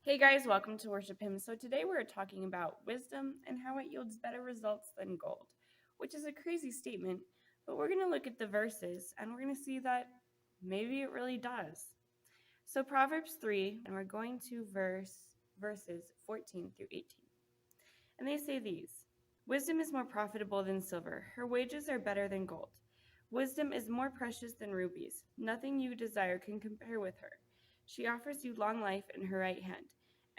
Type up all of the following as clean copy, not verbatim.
Hey guys, welcome to Worship Him. So today we're talking about wisdom and how it yields better results than gold, which is a crazy statement, but we're going to look at the verses and we're going to see that maybe it really does. So Proverbs 3, and we're going to verses 14 through 18. And they say these: Wisdom is more profitable than silver, her wages are better than gold. Wisdom is more precious than rubies, nothing you desire can compare with her. She offers you long life in her right hand,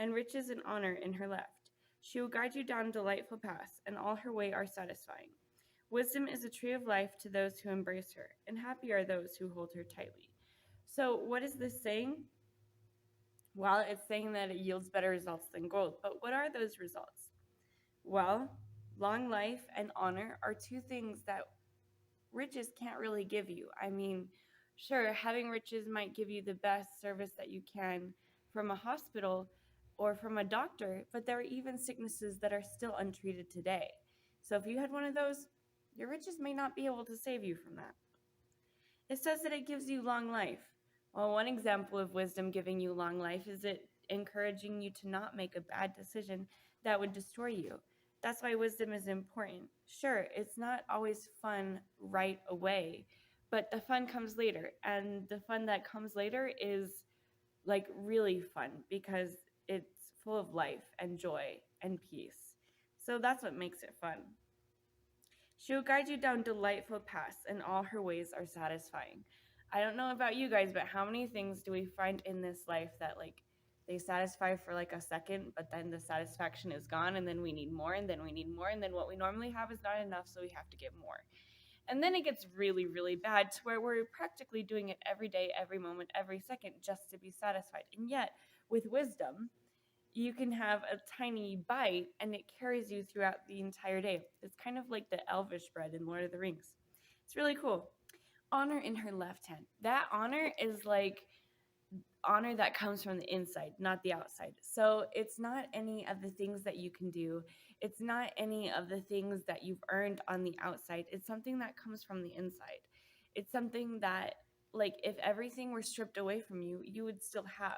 and riches and honor in her left. She will guide you down delightful paths, and all her way are satisfying. Wisdom is a tree of life to those who embrace her, and happy are those who hold her tightly. So, what is this saying? Well, it's saying that it yields better results than gold. But what are those results? Well, long life and honor are two things that riches can't really give you. I mean, sure, having riches might give you the best service that you can from a hospital or from a doctor, but there are even sicknesses that are still untreated today. So if you had one of those, your riches may not be able to save you from that. It says that it gives you long life. Well, one example of wisdom giving you long life is it encouraging you to not make a bad decision that would destroy you. That's why wisdom is important. Sure, it's not always fun right away, but the fun comes later. And the fun that comes later is like really fun because it's full of life and joy and peace. So that's what makes it fun. She will guide you down delightful paths, and all her ways are satisfying. I don't know about you guys, but how many things do we find in this life that they satisfy for like a second, but then the satisfaction is gone, and then we need more, and then we need more, and then what we normally have is not enough, so we have to get more. And then it gets really, really bad to where we're practically doing it every day, every moment, every second just to be satisfied. And yet, with wisdom, you can have a tiny bite and it carries you throughout the entire day. It's kind of like the elvish bread in Lord of the Rings. It's really cool. Honor in her left hand. That honor is like honor that comes from the inside, not the outside. So it's not any of the things that you can do. It's not any of the things that you've earned on the outside. It's something that comes from the inside. It's something that, like, if everything were stripped away from you, you would still have.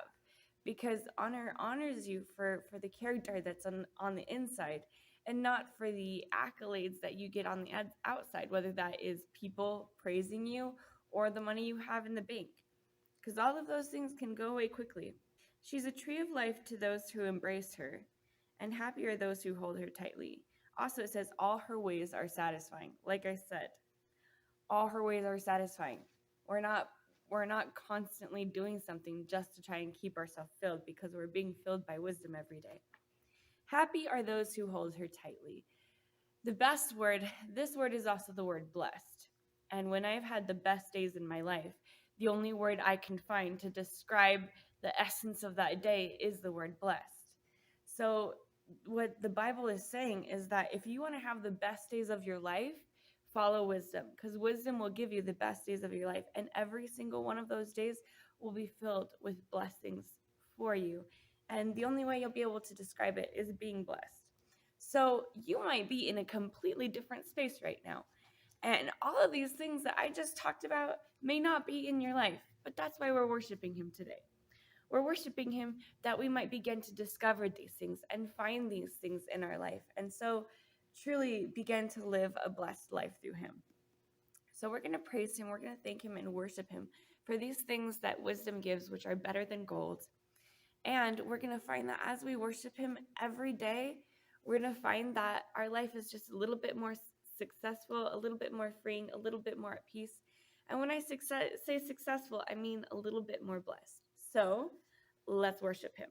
Because honor honors you for the character that's on the inside and not for the accolades that you get on the outside, whether that is people praising you or the money you have in the bank, because all of those things can go away quickly. She's a tree of life to those who embrace her, and happy are those who hold her tightly. Also, it says all her ways are satisfying. Like I said, all her ways are satisfying. We're not constantly doing something just to try and keep ourselves filled, because we're being filled by wisdom every day. Happy are those who hold her tightly. The best word, this word is also the word blessed. And when I've had the best days in my life, the only word I can find to describe the essence of that day is the word blessed. So, what the Bible is saying is that if you want to have the best days of your life, follow wisdom, because wisdom will give you the best days of your life. And every single one of those days will be filled with blessings for you. And the only way you'll be able to describe it is being blessed. So you might be in a completely different space right now. And all of these things that I just talked about may not be in your life, but that's why we're worshiping Him today. We're worshiping Him that we might begin to discover these things and find these things in our life. And so truly begin to live a blessed life through Him. So we're going to praise Him, we're going to thank Him and worship Him for these things that wisdom gives, which are better than gold. And we're going to find that as we worship Him every day, we're going to find that our life is just a little bit more successful, a little bit more freeing, a little bit more at peace. And when I say successful, I mean a little bit more blessed. So let's worship Him.